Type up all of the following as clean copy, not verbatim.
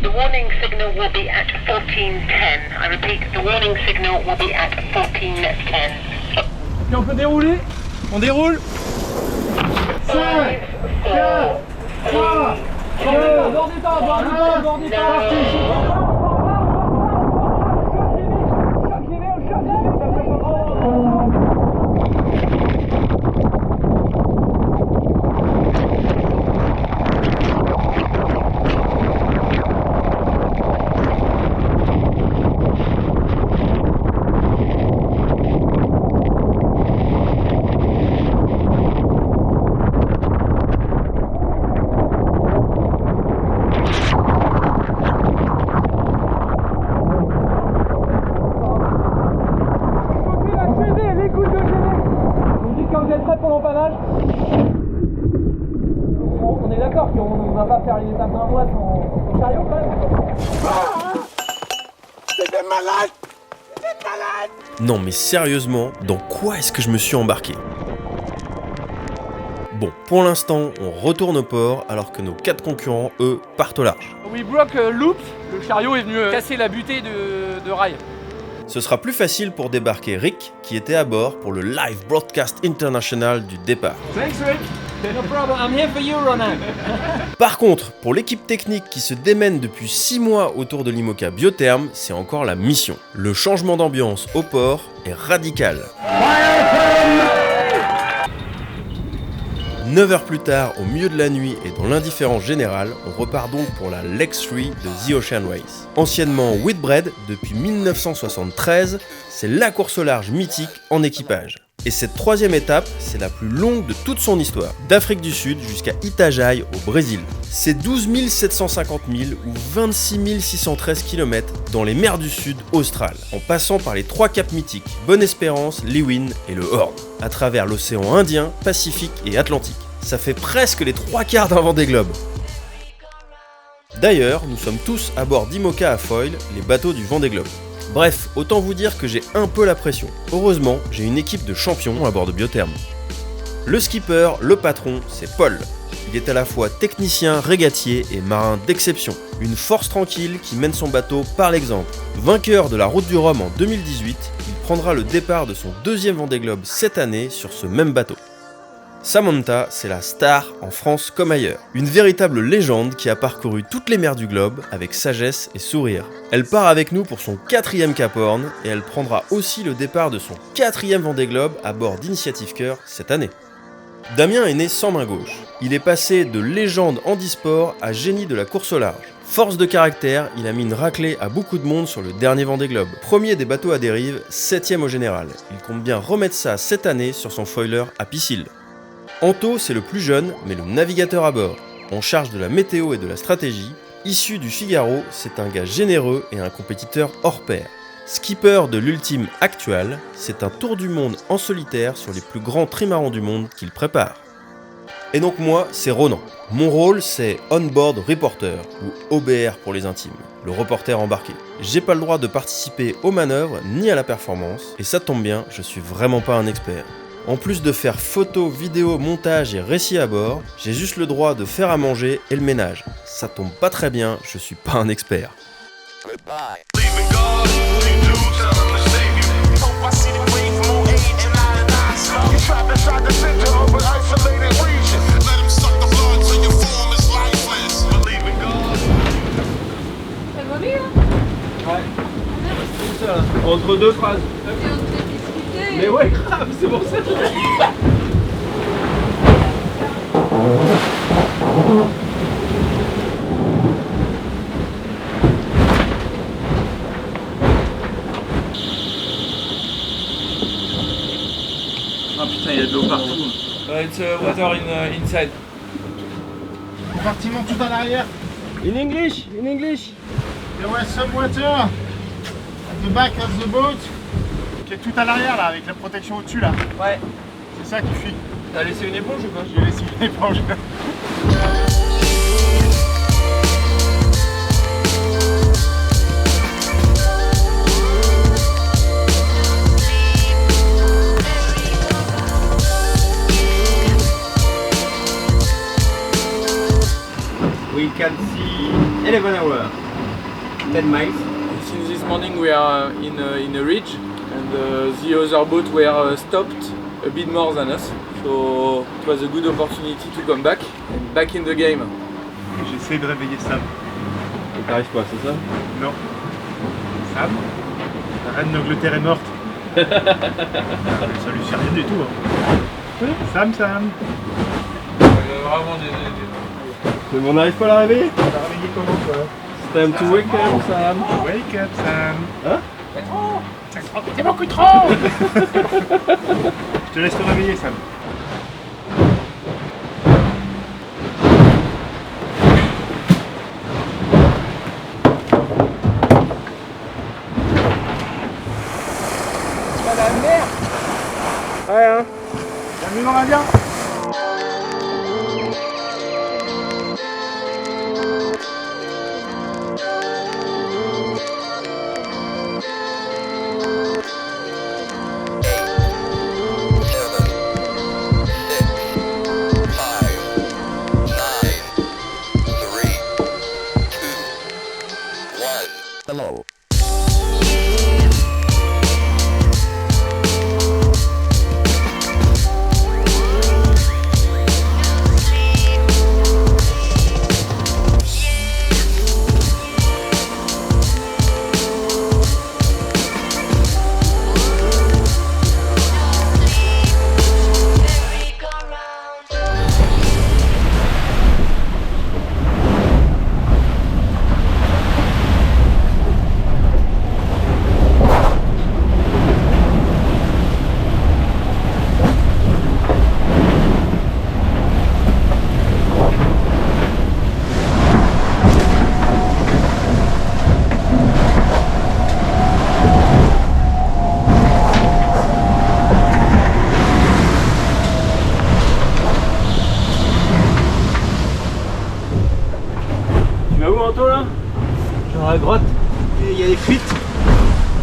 The warning signal will be at 1410. I repeat, the warning signal will be at 1410. Et on peut dérouler. On déroule. 5, 4, 3, 2, bord du temps, parti. On est d'accord qu'on ne va pas faire les étapes d'un mois sans chariot quand même. C'était malade. C'était malade. Non mais sérieusement, dans quoi est-ce que je me suis embarqué ? Bon, pour l'instant, on retourne au port alors que nos 4 concurrents, eux, partent au large. We broke loop, le chariot est venu casser la butée de rail. Ce sera plus facile pour débarquer Rick, qui était à bord pour le Live Broadcast International du départ. Thanks Rick. No problem, I'm here for you Ronan. Par contre, pour l'équipe technique qui se démène depuis 6 mois autour de l'IMOCA Biotherm, c'est encore la mission. Le changement d'ambiance au port est radical. 9 heures plus tard, au milieu de la nuit et dans l'indifférence générale, on repart donc pour la Leg 3 de The Ocean Race. Anciennement Whitbread, depuis 1973, c'est la course au large mythique en équipage. Et cette 3e étape, c'est la plus longue de toute son histoire, d'Afrique du Sud jusqu'à Itajaí au Brésil. C'est 12 750 milles ou 26 613 km dans les mers du Sud australes, en passant par les 3 caps mythiques, Bonne-Espérance, Leeuwin et le Horn, à travers l'océan Indien, Pacifique et Atlantique. Ça fait presque les 3/4 d'un Vendée Globe. D'ailleurs, nous sommes tous à bord d'IMOCA à foil, les bateaux du Vendée Globe. Bref, autant vous dire que j'ai un peu la pression. Heureusement, j'ai une équipe de champions à bord de Biotherm. Le skipper, le patron, c'est Paul. Il est à la fois technicien, régatier et marin d'exception. Une force tranquille qui mène son bateau par l'exemple. Vainqueur de la Route du Rhum en 2018, il prendra le départ de son 2e Vendée Globe cette année sur ce même bateau. Samantha, c'est la star en France comme ailleurs. Une véritable légende qui a parcouru toutes les mers du globe avec sagesse et sourire. Elle part avec nous pour son 4e Cap Horn et elle prendra aussi le départ de son 4e Vendée Globe à bord d'Initiative Cœur cette année. Damien est né sans main gauche. Il est passé de légende handisport à génie de la course au large. Force de caractère, il a mis une raclée à beaucoup de monde sur le dernier Vendée Globe. Premier des bateaux à dérive, 7e au général. Il compte bien remettre ça cette année sur son foiler à Piscille. Anto, c'est le plus jeune, mais le navigateur à bord. En charge de la météo et de la stratégie, issu du Figaro, c'est un gars généreux et un compétiteur hors pair. Skipper de l'Ultime Actual, c'est un tour du monde en solitaire sur les plus grands trimarans du monde qu'il prépare. Et donc moi, c'est Ronan. Mon rôle, c'est On-Board Reporter, ou OBR pour les intimes, le reporter embarqué. J'ai pas le droit de participer aux manœuvres ni à la performance, et ça tombe bien, je suis vraiment pas un expert. En plus de faire photos, vidéos, montage et récits à bord, j'ai juste le droit de faire à manger et le ménage. Ça tombe pas très bien, je suis pas un expert. Entre 2 phrases. Mais ouais, grave, c'est pour ça. Ah putain, il y a de l'eau partout. It's water inside. Compartiment tout à l'arrière. In English, in English. There was some water at the back of the boat. Qui est tout à l'arrière là, avec la protection au-dessus là. Ouais. C'est ça qui fuit. T'as laissé une éponge ou pas? J'ai laissé une éponge. We can see 11 hours. 10 miles. Since this morning we are in a ridge and the other boat were stopped a bit more than us. So it was a good opportunity to come back and back in the game. J'essaie de réveiller Sam. Et t'arrives pas, c'est ça? Non. Sam, la reine d'Angleterre est morte. Ça lui fait rien du tout. Hein. Sam. Vraiment désolé. Mais on n'arrive pas à la réveiller? On l'a réveillé comment toi? It's time to wake up, Sam. Wake up Sam. Hein? C'est beaucoup trop. Je te laisse te réveiller Sam. Ouais, hein? Bienvenue dans l'Indien. Hello. Tu vas où Anto là? Je suis dans la grotte et il y a des fuites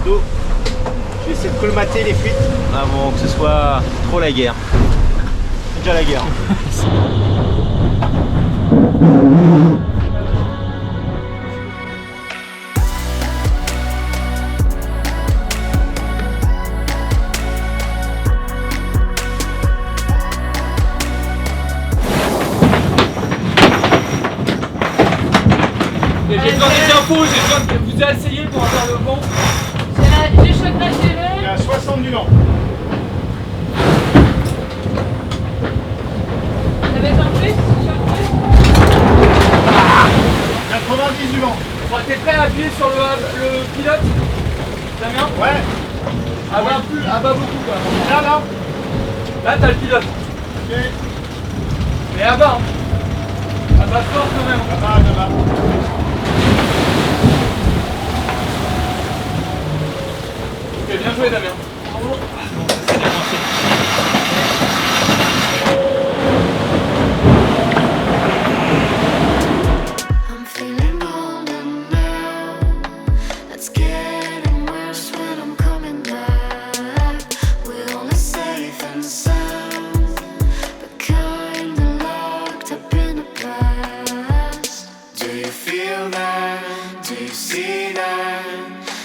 d'eau. Je vais essayer de colmater les fuites avant que ce soit trop la guerre. C'est déjà la guerre. J'ai besoin des infos, j'ai besoin de vous essayer pour avoir le vent. Il y a 60 du vent. Ça va être un plus? 90 du vent. Bon, t'es prêt à appuyer sur le pilote? Damien? Ouais. Ah bah plus, ah bah beaucoup quoi. Là. Là t'as le pilote. Ok. Mais à bas. Hein. À bas fort quand même. Là-bas. Ok, bien joué Damien. I'm feeling older now. It's getting worse when I'm coming back. We're only safe and sound, but kinda locked up in the past. Do you feel that? Do you see that?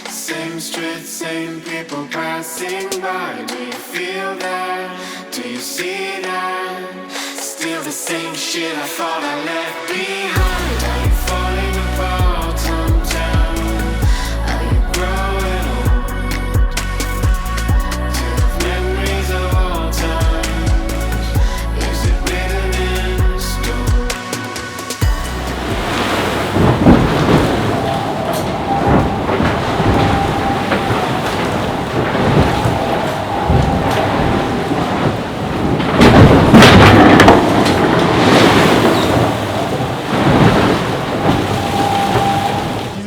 Same street, same people passing by. Do you feel that? Do you see that? Still the same shit I thought I left behind. Are you falling apart sometime? Are you growing old? Do you have memories of all times? Is it written in stone?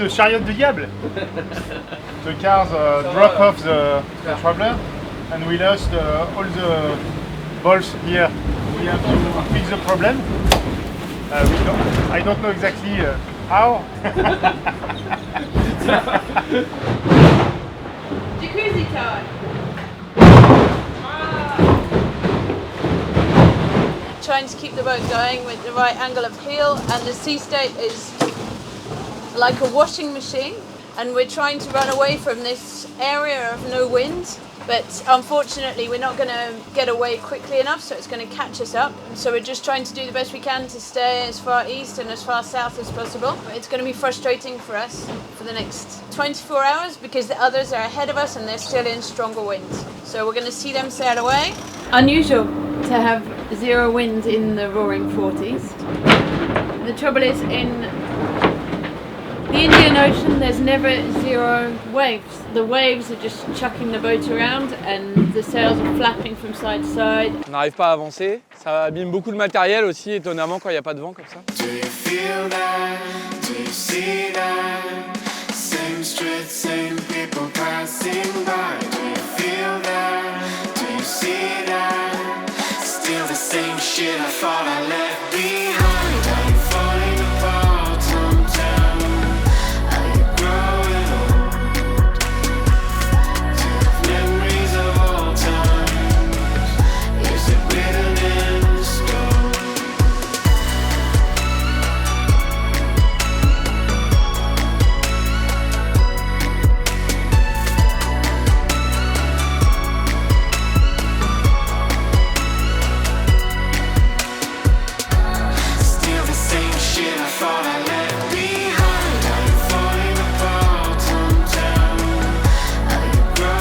The chariot du diable. The cars drop off the traveler and we lost all the balls here. We have to fix the problem. I don't know exactly how. Jacuzzi time. Trying to keep the boat going with the right angle of heel, and the sea state is like a washing machine. and we're trying to run away from this area of no wind. But unfortunately, we're not going to get away quickly enough, so it's going to catch us up. So we're just trying to do the best we can to stay as far east and as far south as possible. It's going to be frustrating for us for the next 24 hours because the others are ahead of us and they're still in stronger winds. So we're going to see them sail away. Unusual to have zero wind in the roaring 40s. The trouble is, in the Indian Ocean, there's never zero waves. The waves are just chucking the boat around and the sails are flapping from side to side. On n'arrive pas à avancer, ça abîme beaucoup de matériel aussi, étonnamment, quand il n'y a pas de vent comme ça. Do you feel that? Do you see that? Same street, same people passing by. Do you feel that? Do you see that? Still the same shit I thought I left behind. I'm falling apart sometimes. Are you growing old? Do you have memories of all times? Is it written in stone? Still the same shit I thought I left behind. I'm falling apart sometimes. Are you growing old?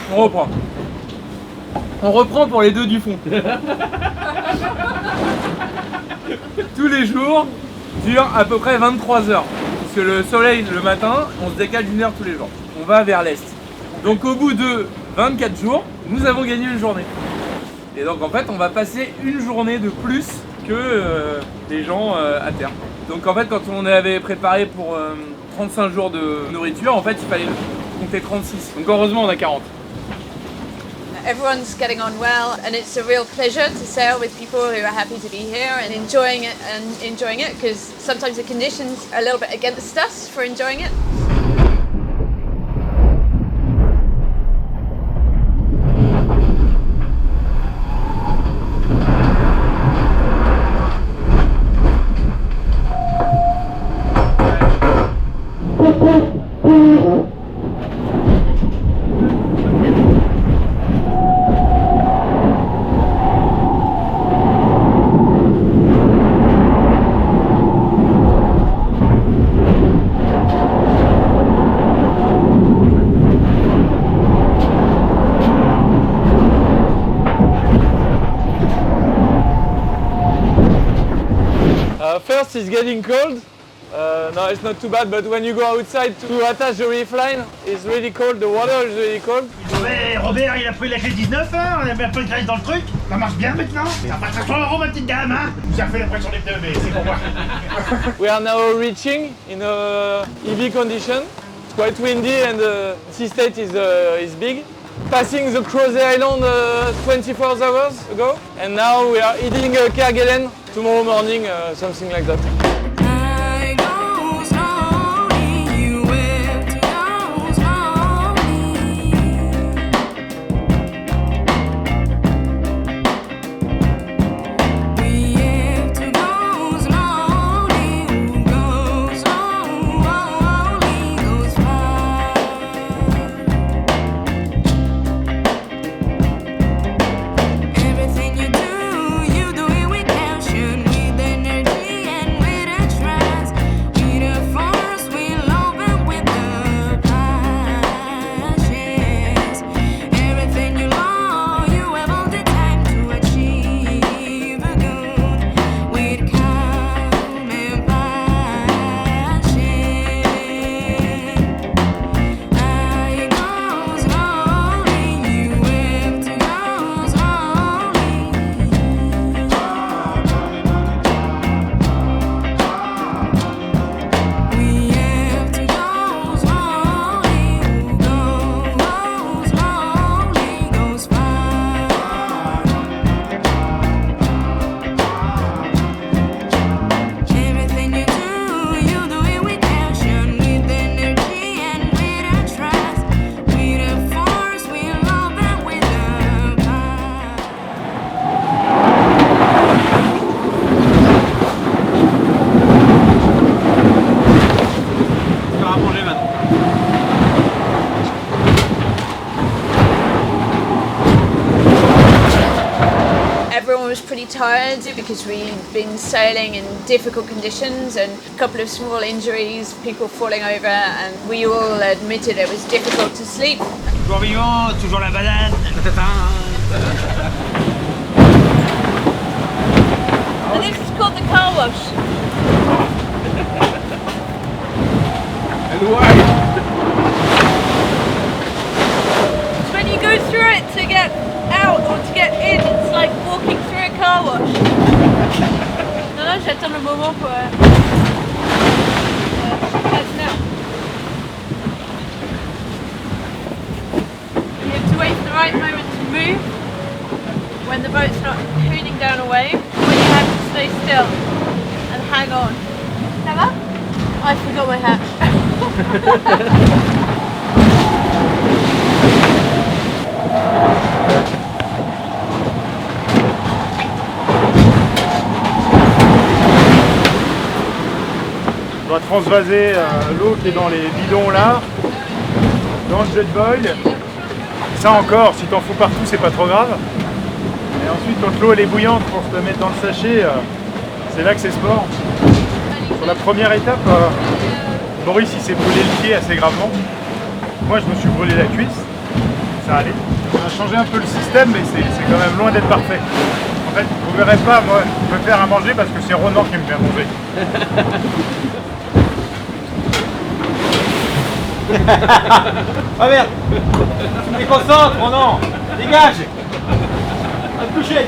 On reprend. On reprend pour les deux du fond. Tous les jours durent à peu près 23 heures. Parce que le soleil le matin, on se décale d'une heure tous les jours. On va vers l'est. Donc au bout de 24 jours, nous avons gagné une journée. Et donc en fait, on va passer une journée de plus que les gens à terre. Donc en fait, quand on avait préparé pour 35 jours de nourriture, en fait, il fallait compter 36. Donc heureusement, on a 40. Everyone's getting on well, and it's a real pleasure to sail with people who are happy to be here and enjoying it because sometimes the conditions are a little bit against us for enjoying it. First it's getting cold. No, it's not too bad, but when you go outside to attach the reef line, it's really cold, the water is really cold. Ouais, Robert, il a pris la clé 19, hein, on a mis un peu de graisse dans le truc. Ça marche bien maintenant. Ça passe à 3 €, ma petite dame, hein. Vous avez fait la pression des pneus, mais c'est pour moi. We are now reaching in a heavy condition. It's quite windy and the sea state is big. Passing the Crozet Island 24 hours ago, and now we are heading Kerguelen tomorrow morning, something like that. I go slowly, you have to go slowly. We have to go slowly, who goes slowly goes far. Everything you do it with passion, with energy and with tired because we'd been sailing in difficult conditions and a couple of small injuries, people falling over, and we all admitted it was difficult to sleep. Toujours vivant, toujours la banane. And this is called the car wash. And why? When you go through it to get out or to get in, it's like walking through a car wash. Non, non, j'attends le moment pour now. You have to wait for the right moment to move when the boat's not hooning down a wave, when you have to stay still and hang on. Ça va? I forgot my hat. On doit transvaser l'eau qui est dans les bidons là, dans le jet boil. Ça encore, si t'en fous partout, c'est pas trop grave. Et ensuite, quand l'eau elle est bouillante pour se la mettre dans le sachet, c'est là que c'est sport. Sur la première étape, Maurice il s'est brûlé le pied assez gravement. Moi je me suis brûlé la cuisse, ça allait. On a changé un peu le système, mais c'est quand même loin d'être parfait. En fait, vous verrez pas, moi je me faire à manger parce que c'est Ronan qui me fait à manger. Ah merde! Tu me déconcentres, oh non! Dégage! À te coucher!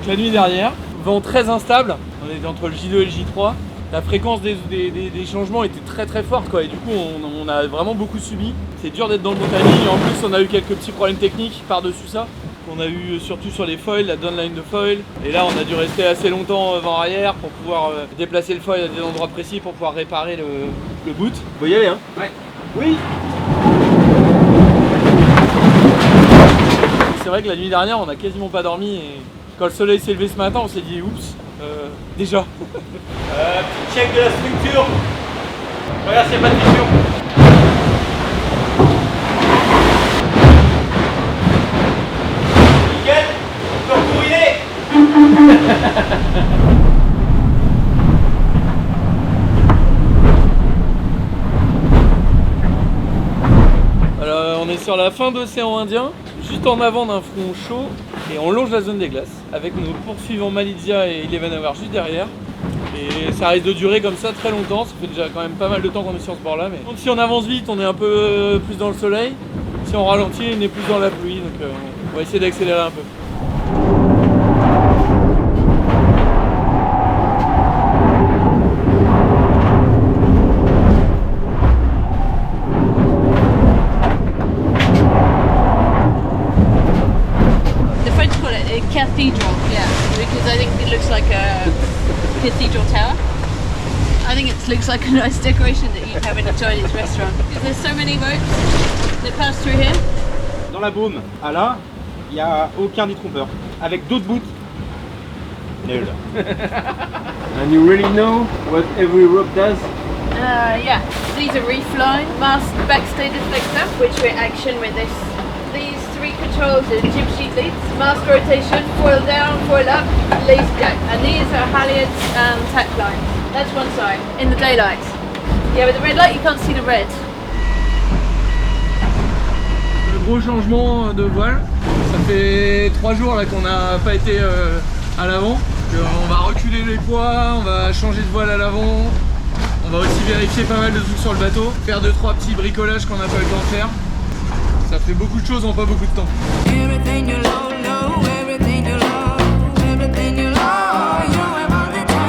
La nuit dernière, vent très instable, on était entre le J2 et le J3, la fréquence des changements était très forte quoi, et du coup on a vraiment beaucoup subi. C'est dur d'être dans le bon timing, en plus on a eu quelques petits problèmes techniques par-dessus ça, qu'on a eu surtout sur les foils, la downline de foil, et là on a dû rester assez longtemps vent arrière pour pouvoir déplacer le foil à des endroits précis pour pouvoir réparer le boot. Faut y aller hein? Ouais. Oui! C'est vrai que la nuit dernière on a quasiment pas dormi et quand le soleil s'est levé ce matin on s'est dit oups, déjà. Petit check de la structure. Regarde s'il n'y a pas de fissure. Nickel. Encore courrier. Alors on est sur la fin d'océan Indien, juste en avant d'un front chaud, et on longe la zone des glaces avec nos poursuivants Malizia et 11 juste derrière. Et ça risque de durer comme ça très longtemps, ça fait déjà quand même pas mal de temps qu'on est sur ce bord là. Mais donc si on avance vite on est un peu plus dans le soleil, si on ralentit on est plus dans la pluie, donc on va essayer d'accélérer un peu. Cathedral, yeah, because I think it looks like a cathedral tower. I think it looks like a nice decoration that you'd have in a Chinese restaurant. There's so many boats that pass through here. Dans la baume, à là, il n'y a aucun détrompeur. Avec d'autres bouts. Nul. And you really know what every rope does? Yeah, these are reef line, mast backstay deflector, which we action with this. These three controls are jib sheet leads, mast rotation, foil down, foil up, lazy jack. And these are halyards and tack lines. That's one side, in the daylight. Yeah, with the red light you can't see the red. Le gros changement de voile, ça fait 3 jours là qu'on n'a pas été à l'avant. On va reculer les poids, on va changer de voile à l'avant. On va aussi vérifier pas mal de trucs sur le bateau, faire 2-3 petits bricolages qu'on n'a pas eu le temps de faire. Ça fait beaucoup de choses en pas beaucoup de temps. Everything you know, everything you love, everything you love, you have all the time.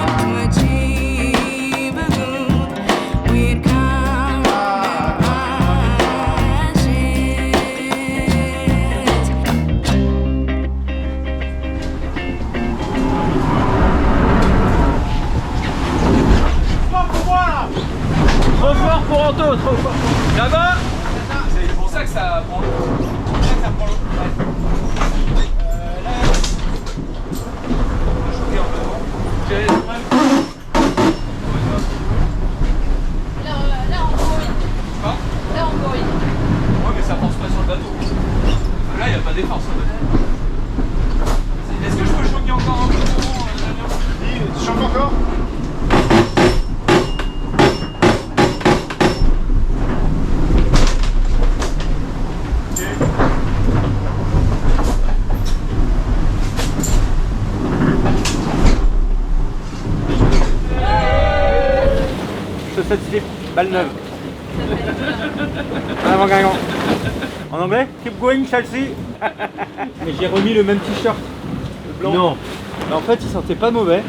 ça slip, balle neuve. En avant Guingamp. En anglais? Keep going Chelsea. Mais j'ai remis le même t-shirt. Le blanc. Non. En fait, il sentait pas mauvais.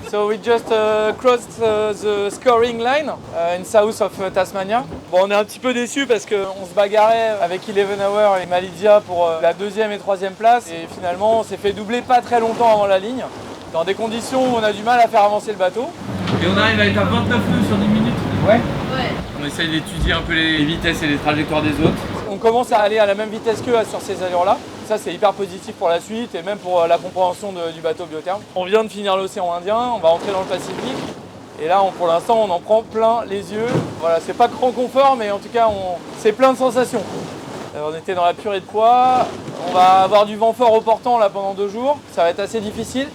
So we just crossed the scoring line in south of Tasmania. Bon, on est un petit peu déçus parce qu'on se bagarrait avec 11 Hour et Malidia pour la 2e et 3e place. Et finalement, on s'est fait doubler pas très longtemps avant la ligne, dans des conditions où on a du mal à faire avancer le bateau. Et on arrive à être à 29 nœuds sur 10 minutes. Ouais. On essaye d'étudier un peu les vitesses et les trajectoires des autres. On commence à aller à la même vitesse qu'eux sur ces allures-là. Ça, c'est hyper positif pour la suite et même pour la compréhension du bateau biotherme. On vient de finir l'océan Indien, on va entrer dans le Pacifique. Et là, pour l'instant, on en prend plein les yeux. Voilà, c'est pas grand confort, mais en tout cas, c'est plein de sensations. On était dans la purée de poids. On va avoir du vent fort au portant là pendant 2 jours. Ça va être assez difficile.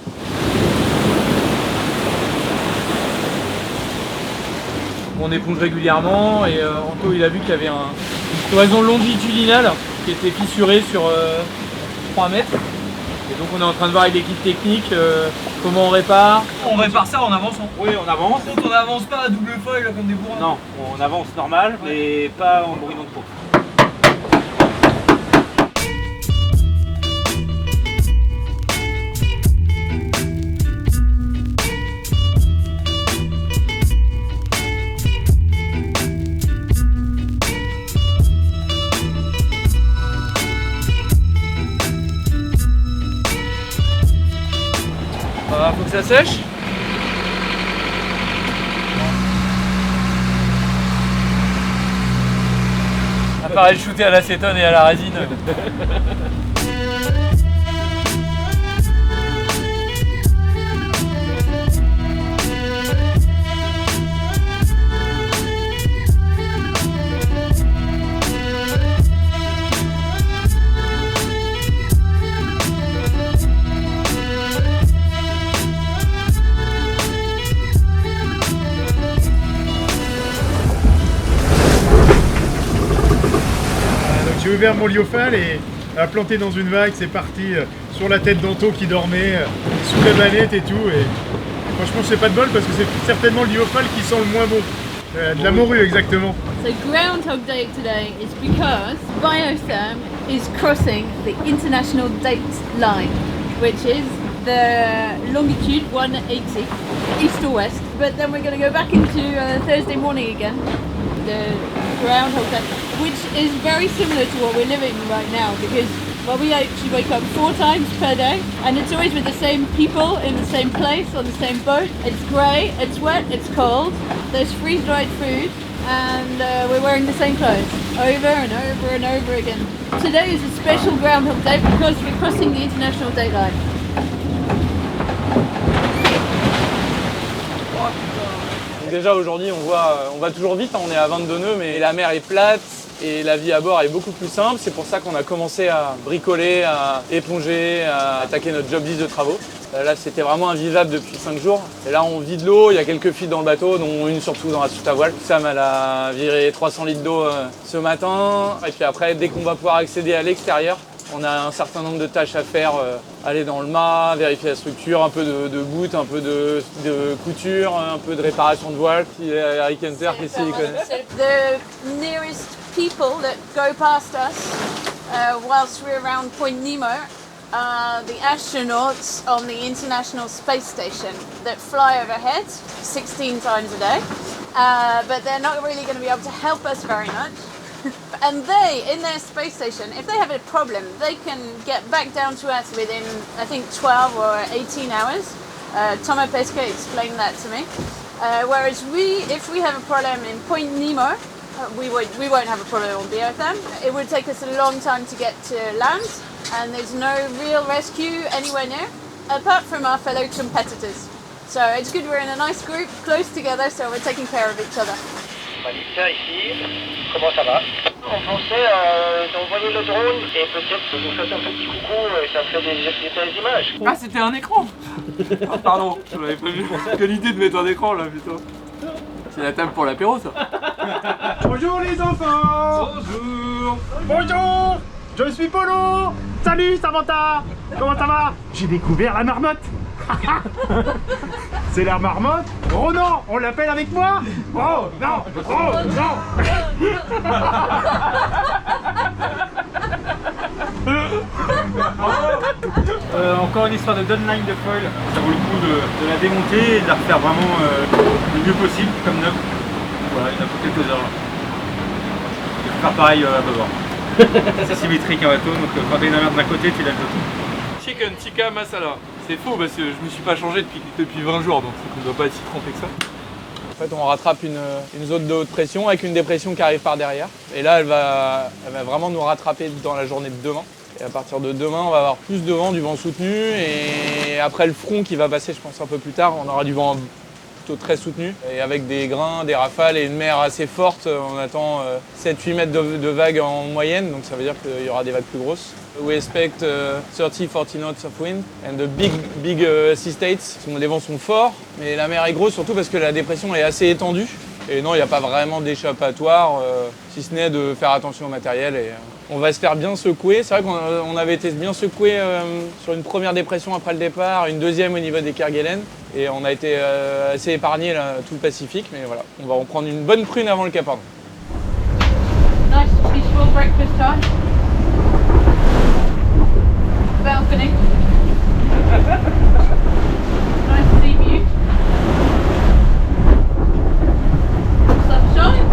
On éponge régulièrement et Anto il a vu qu'il y avait une cloison longitudinale qui était fissurée sur 3 mètres. Et donc on est en train de voir avec l'équipe technique comment on répare. On répare ça en avançant. Oui, on avance. Donc on n'avance pas à double feuille là, comme des bourrins. Non, on avance normal, mais pas en brûlant trop. Faut que ça sèche. Appareil shooté à l'acétone et à la résine. J'ai ouvert mon lyofale et a planté dans une vague, c'est parti sur la tête d'Anto qui dormait sous la manette et tout. Et franchement, c'est pas de bol parce que c'est certainement le lyofale qui sent le moins bon. De la morue, exactement. So Groundhog Day today is because Biotherm is crossing the international date line, which is the longitude 180 east or west. But then we're going to go back into Thursday morning again, the Groundhog Day, which is very similar to what we're living right now because well, we actually wake up 4 times per day and it's always with the same people in the same place on the same boat. It's grey, it's wet, it's cold, there's freeze-dried food and we're wearing the same clothes over and over and over again. Today is a special Groundhog Day because we're crossing the international date line. Déjà aujourd'hui on va toujours vite, on est à 22 nœuds mais la mer est plate et la vie à bord est beaucoup plus simple. C'est pour ça qu'on a commencé à bricoler, à éponger, à attaquer notre job list de travaux. Là c'était vraiment invivable depuis 5 jours. Et là on vide l'eau, il y a quelques fuites dans le bateau, dont une surtout dans la soute à voile. Sam elle a viré 300 litres d'eau ce matin. Et puis après dès qu'on va pouvoir accéder à l'extérieur, on a un certain nombre de tâches à faire, aller dans le mât, vérifier la structure, un peu de boot, un peu de couture, un peu de réparation de voile. Harry Kenter, qu'est-ce qu'il connaît? The nearest people that go past us whilst we're around Point Nemo are the astronauts on the International Space Station that fly overhead 16 times a day, but they're not really going to be able to help us very much. And they, in their space station, if they have a problem, they can get back down to Earth within, I think, 12 or 18 hours. Thomas Pesquet explained that to me. Whereas if we have a problem in Point Nemo, we won't have a problem on Biotherm. It would take us a long time to get to land, and there's no real rescue anywhere near, apart from our fellow competitors. So it's good we're in a nice group, close together, so we're taking care of each other. Malicia ici, comment ça va? On pensait d'envoyer le drone et peut-être que vous faites un petit coucou et ça fait des belles images. Ah c'était un écran. Ah, pardon, je l'avais pas vu. Quelle idée de mettre un écran là putain. C'est la table pour l'apéro ça. Bonjour les enfants. Bonjour. Bonjour. Je suis Polo. Salut Samantha. Comment ça va? J'ai découvert la marmotte. C'est la marmotte. Ronan, on l'appelle avec moi. Oh non, oh non. Encore une histoire de downline de foil. Ça vaut le coup de la démonter et de la refaire vraiment le mieux possible, comme neuf. Voilà, il y en a pour quelques heures là. Je vais faire pareil à bord. C'est symétrique un bateau, donc quand t'as une merde d'un côté, tu lèves l'autre. Chicken tikka masala. C'est faux parce que je me suis pas changé depuis 20 jours, donc ça ne doit pas être si trempé que ça. En fait, on rattrape une zone de haute pression avec une dépression qui arrive par derrière. Et là, elle va vraiment nous rattraper dans la journée de demain. Et à partir de demain, on va avoir plus de vent, du vent soutenu. Et après le front qui va passer, je pense, un peu plus tard, on aura du vent plutôt très soutenu. Et avec des grains, des rafales et une mer assez forte, on attend 7-8 mètres de vagues en moyenne. Donc ça veut dire qu'il y aura des vagues plus grosses. We expect 30-40 knots of wind and the big sea states. Les vents sont forts, mais la mer est grosse surtout parce que la dépression est assez étendue. Et non, il n'y a pas vraiment d'échappatoire, si ce n'est de faire attention au matériel. Et, on va se faire bien secouer. C'est vrai qu'on avait été bien secoué sur une première dépression après le départ, une deuxième au niveau des Kerguelen. Et on a été assez épargné tout le Pacifique. Mais voilà, on va en prendre une bonne prune avant le Cap Horn. Nice peaceful breakfast time. Balcony. Nice sea view. Sunshine.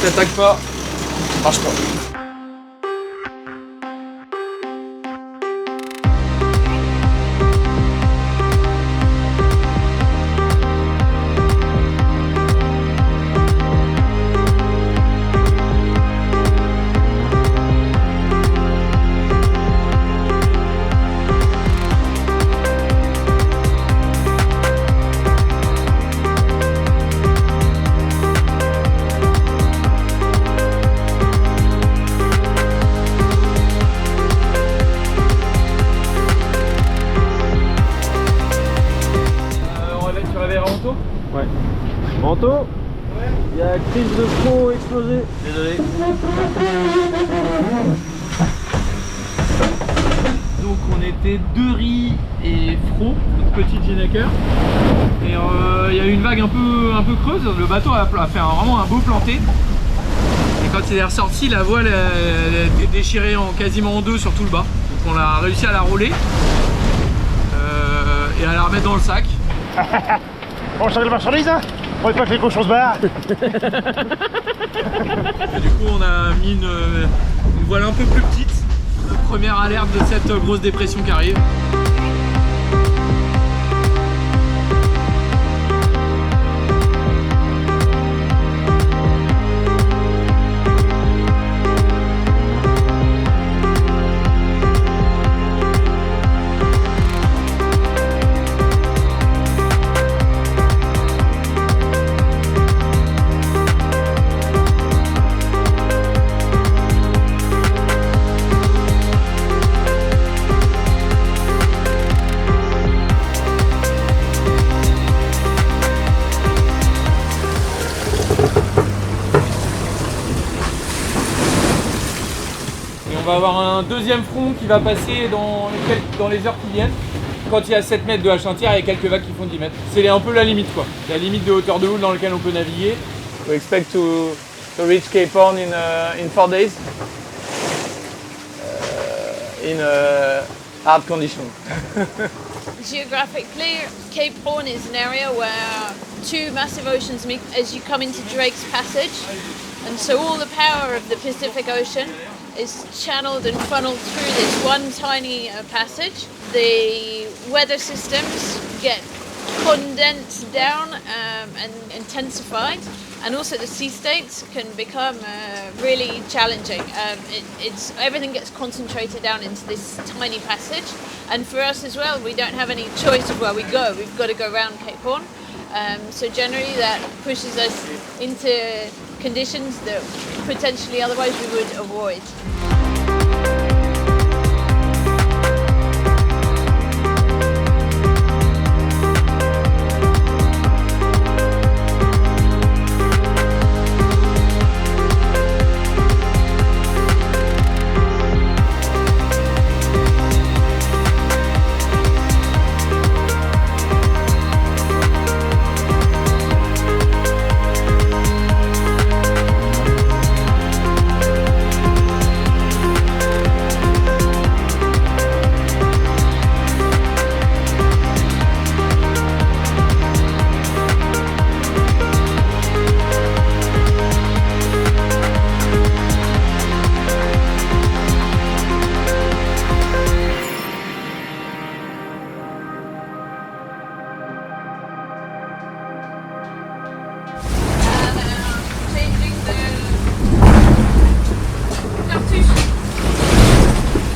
T'attaques pas, marche pas. Manteau. Il y a crise de fond explosée. Désolé. Donc on était 2 riz et Fro, notre petit Ginaker. Et il y a eu une vague un peu creuse. Le bateau a fait vraiment un beau planté. Et quand il est ressorti, la voile est déchirée quasiment en deux sur tout le bas. Donc on a réussi à la rouler et à la remettre dans le sac. On change de marchandise, hein. On veut pas que les cochons se barrent. Et du coup on a mis une voile un peu plus petite. Notre première alerte de cette grosse dépression qui arrive. On va avoir un deuxième front qui va passer dans les heures qui viennent. Quand il y a 7 mètres de hache entière, il y a quelques vagues qui font 10 mètres. C'est un peu la limite quoi. La limite de hauteur de houle dans laquelle on peut naviguer. We expect to to reach Cape Horn in 4 days in hard conditions. Geographically, Cape Horn is an area where two massive oceans meet as you come into Drake's Passage, and so all the power of the Pacific Ocean is channeled and funneled through this one tiny passage. The weather systems get condensed down and intensified, and also the sea states can become really challenging. Everything gets concentrated down into this tiny passage, and for us as well, we don't have any choice of where we go. We've got to go around Cape Horn. So generally that pushes us into conditions that potentially otherwise we would avoid.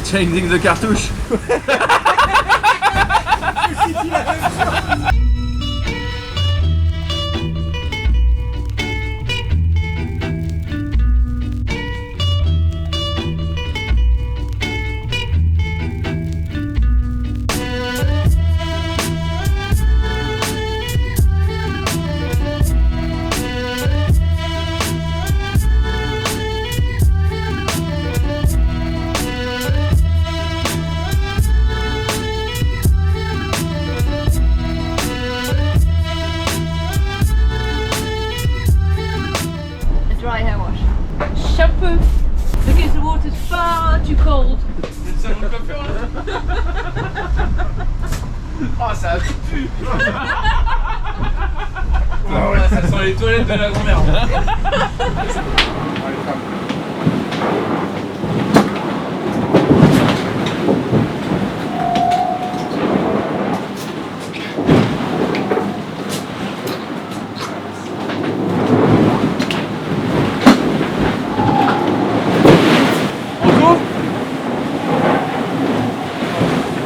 Changing the cartouche. Dry hair wash. Shampoo, because the water's far too cold. Oh, ça pue. Ah ouais, ça sent les toilettes de la grand-mère.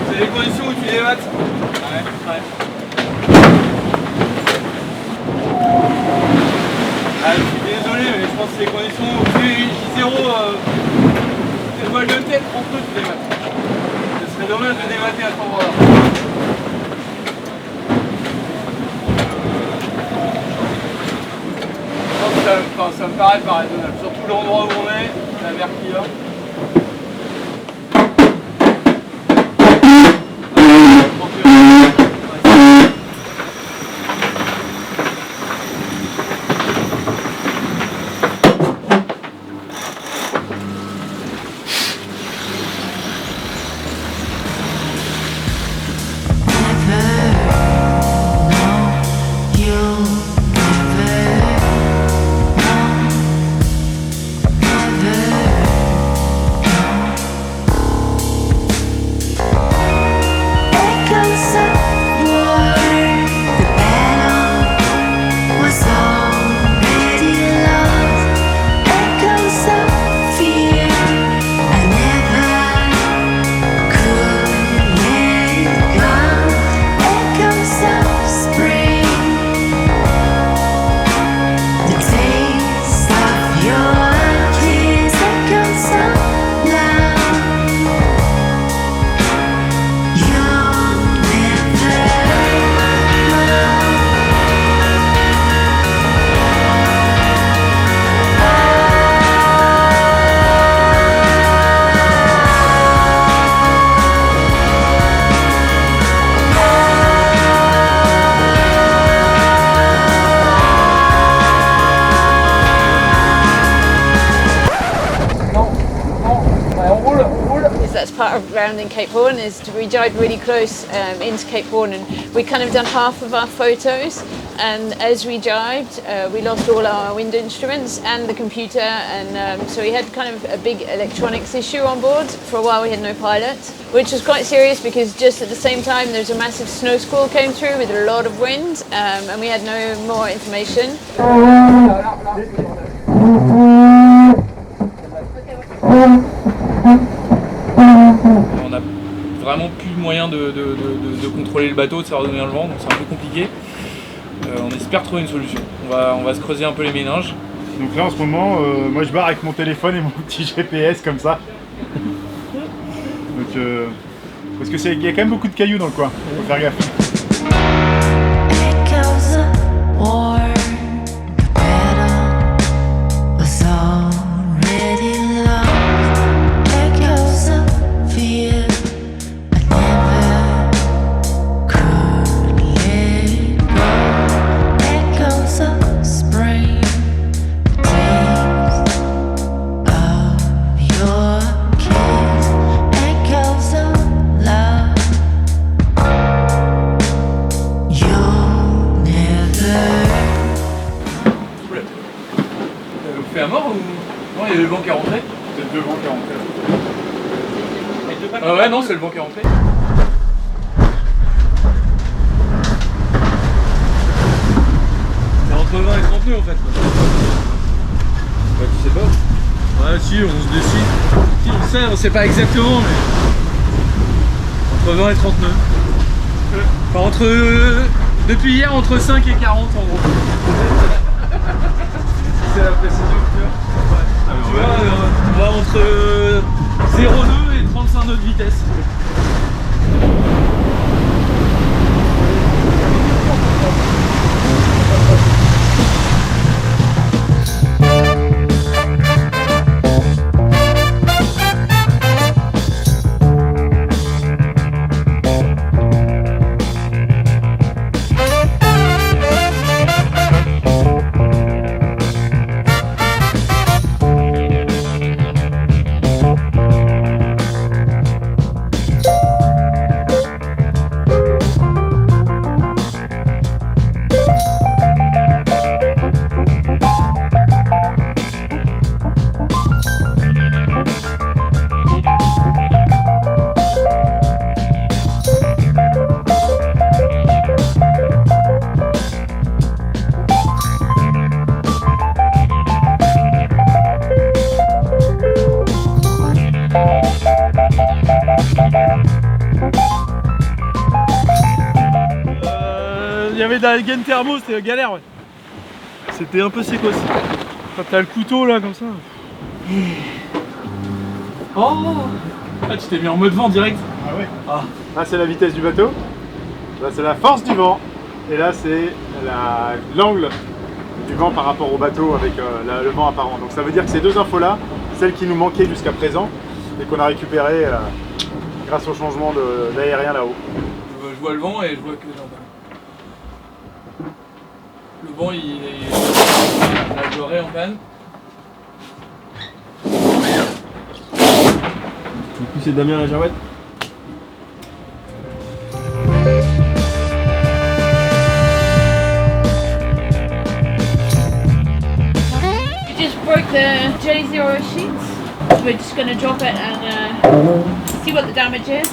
C'est les conditions où tu les mates. Ouais. Ah, je suis désolé, mais je pense que c'est les conditions où tu es J0, c'est le de tête entre eux, tu les mates. Ce serait dommage de démater à cet endroit-là. Je pense que ça me paraît pas raisonnable, surtout l'endroit où on est, la mer qu'il y a. Never background in Cape Horn is we dived really close into Cape Horn, and we kind of done half of our photos. And as we dived, we lost all our wind instruments and the computer, and so we had kind of a big electronics issue on board. For a while we had no pilot, which was quite serious because just at the same time there was a massive snow squall came through with a lot of wind, and we had no more information. On n'a vraiment plus moyen de contrôler le bateau, de savoir donner le vent, donc c'est un peu compliqué. On espère trouver une solution. On va se creuser un peu les méninges. Donc là en ce moment, moi je barre avec mon téléphone et mon petit GPS comme ça. Donc parce que il y a quand même beaucoup de cailloux dans le coin, faut faire gaffe. Echoes of war, the battle was already lost. Echoes of fear, I never could let go. Echoes of spring, the taste of your kiss. Echoes of love, you'll never. Vous faites à mort ou. Non, il y a le vent qui est rentré. C'est le vent qui est rentré là. Ah ouais, non, c'est le vent qui est rentré. C'est entre 20 et 30 nœuds en fait. Bah, tu sais pas. Ouais, si, on se décide. Si, on sait, on sait pas exactement, mais. Entre 20 et 30 nœuds. Enfin, depuis hier, entre 5 et 40 en gros. C'est la précision, tu vois. Tu vois, on va entre 0 nœuds et 35 nœuds de vitesse. Il y avait de la gaine thermo, c'était galère, ouais. C'était un peu sécos. Quand t'as le couteau là comme ça. Oh ah, tu t'es mis en mode vent direct. Ah ouais. Là c'est la vitesse du bateau, là c'est la force du vent, et là c'est l'angle du vent par rapport au bateau avec le vent apparent. Donc ça veut dire que ces deux infos là, celles qui nous manquaient jusqu'à présent et qu'on a récupérées grâce au changement d'aérien là-haut. Je vois le vent et je vois que le vent il est amélioré en panne. Du coup c'est Damien la Jarouette. We just broke the J0 sheets. We're just going to drop it and see what the damage is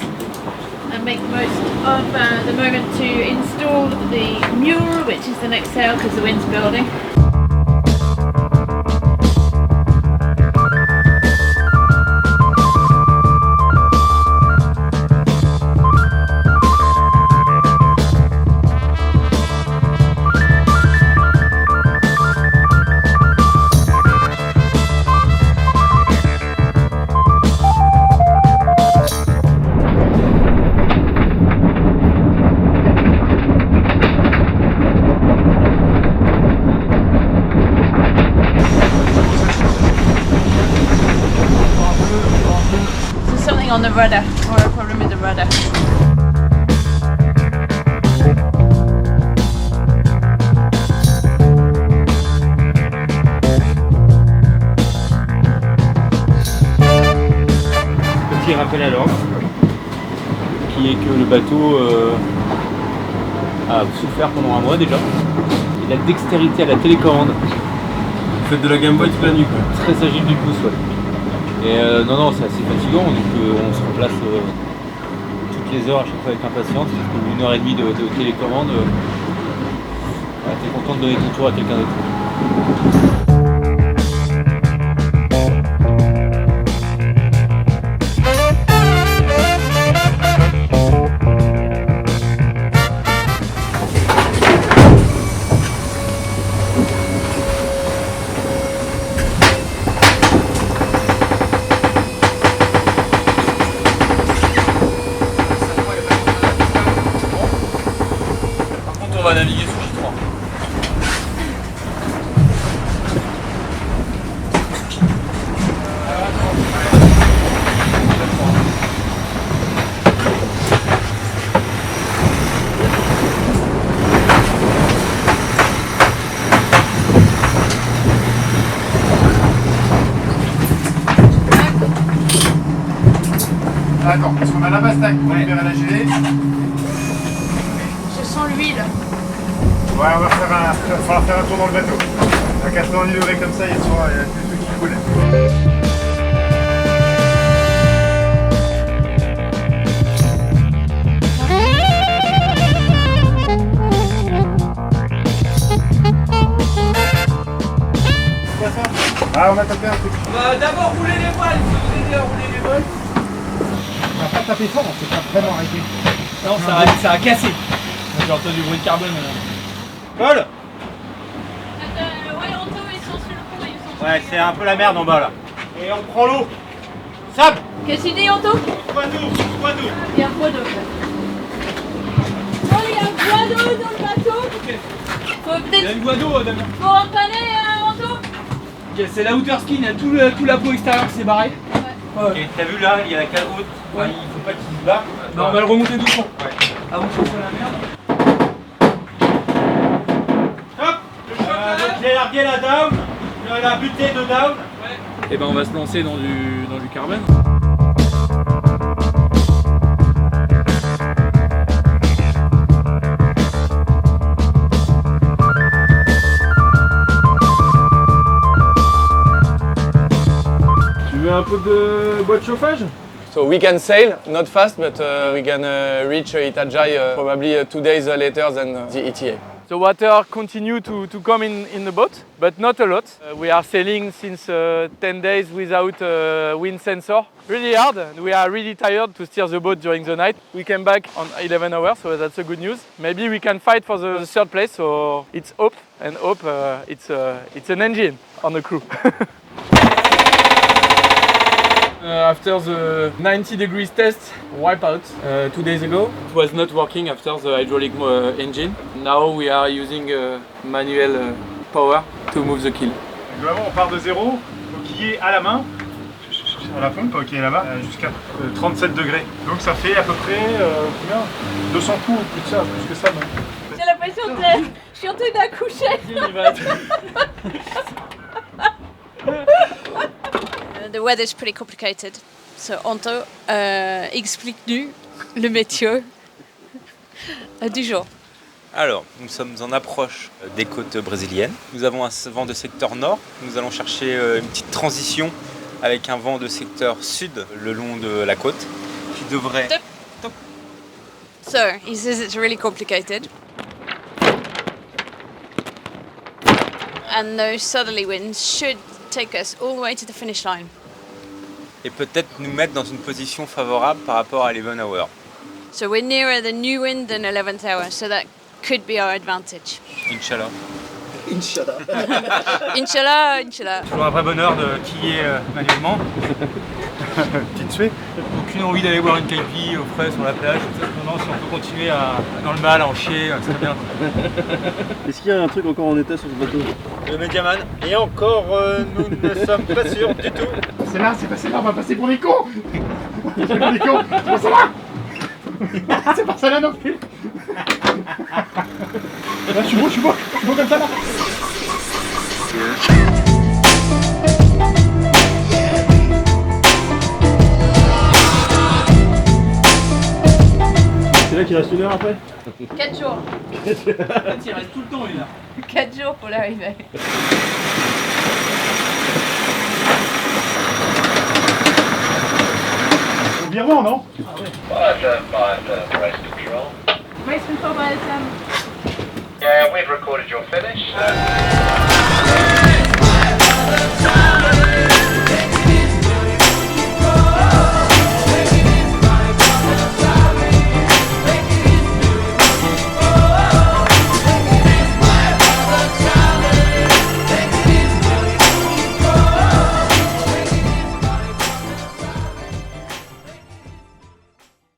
and make the most of the moment to install the mule, which is the next sail because the wind's building. On the rudder, or a problem with the rudder. Petit rap. rappel à l'ordre, qui est que le bateau a souffert pendant un mois déjà. Et la dextérité à la télécommande. Vous faites de la Game Boy toute la nuit quoi. Très agile du pouce, ouais. Et non, c'est assez fatigant, donc on se replace toutes les heures à chaque fois avec impatience. 1h30 de télécommande. T'es content de donner ton tour à quelqu'un d'autre. On va naviguer sous J3. Attends, parce qu'on a la bastaque pour libérer la gelée. Je sens l'huile. Ouais, on va falloir faire un tour dans le bateau. À 90 degrés comme ça, il y a des trucs qui coulent. Quoi ça? Ah, on a tapé un truc. On va d'abord rouler les voiles, si vous aidez à rouler les voiles. On va pas taper fort, on s'est pas vraiment arrêté. Non, ça a cassé. J'ai entendu du bruit de carbone. Paul. Ouais, Anto, ils sont sur le pont, ils sont Ouais, c'est un peu la merde en bas là. Et on prend l'eau. Sab. Qu'est-ce qu'il dit, Anto? Quoi d'eau. Il y a un bois d'eau. Oh, il y a un bois d'eau dans le bateau. Faut Il y a peut-être... une voie d'eau, Damien. Faut empanner, Anto? Ok, c'est la outer skin, il y a tout la peau extérieure qui s'est barrée. Ouais. Ok, t'as vu là, il y a la cale haute. Ouais. Il faut pas qu'il se barre. Bah, on va le remonter doucement. Ouais. Avant que ce soit la merde. Hop. Donc j'ai largué la down. La butée de down. Et ben on va se lancer dans du carbone. Tu veux un peu de bois de chauffage? So we can sail, not fast, but we can reach Itajaí probably 2 days later than the ETA. The water continue to come in the boat, but not a lot. We are sailing since 10 days without wind sensor. Really hard, and we are really tired to steer the boat during the night. We came back on 11 hours, so that's a good news. Maybe we can fight for the third place, so it's hope, and hope it's an engine on the crew. After the 90 degrees test wipeout 2 days ago, it was not working after the hydraulic engine. Now we are using manual power to move the keel. Globalement, on part de zéro, au quillet à la main, à la pompe, au quillet là-bas, jusqu'à 37 degrés. Donc ça fait à peu près combien 200 coups, plus de ça, plus que ça même. J'ai l'impression que je suis en train d'accoucher. The weather's pretty complicated. So Anto, explique-nous le métier du jour. Alors, nous sommes en approche des côtes brésiliennes. Nous avons un vent de secteur nord. Nous allons chercher une petite transition avec un vent de secteur sud le long de la côte qui devrait... So, he says it's really complicated. And those southerly winds should take us all the way to the finish line. Et peut-être nous mettre dans une position favorable par rapport à l'Eleven Hour. So we're nearer the new wind than 11th hour, so that could be our advantage. Inch'Allah. Inch'Allah, Inch'Allah. Toujours un vrai bonheur de quiller manuellement. Petite suée. Aucune envie d'aller boire une caipi au frais sur la plage. Non, si on peut continuer dans le mal, à en chier, c'est très bien. Est-ce qu'il y a un truc encore en état sur ce bateau? Le Mediaman. Et encore, nous ne sommes pas sûrs du tout. C'est là, on va passer pour des cons. C'est pas des cons, c'est pas ça là. C'est pas ça là non plus. Là, je suis beau comme ça là. mec il reste 1 heure après. 4 jours. En fait, il reste tout le temps 1 heure. 4 jours pour l'arrivée. Au virement, non? Race control. Race control by the Yeah, we've recorded your finish.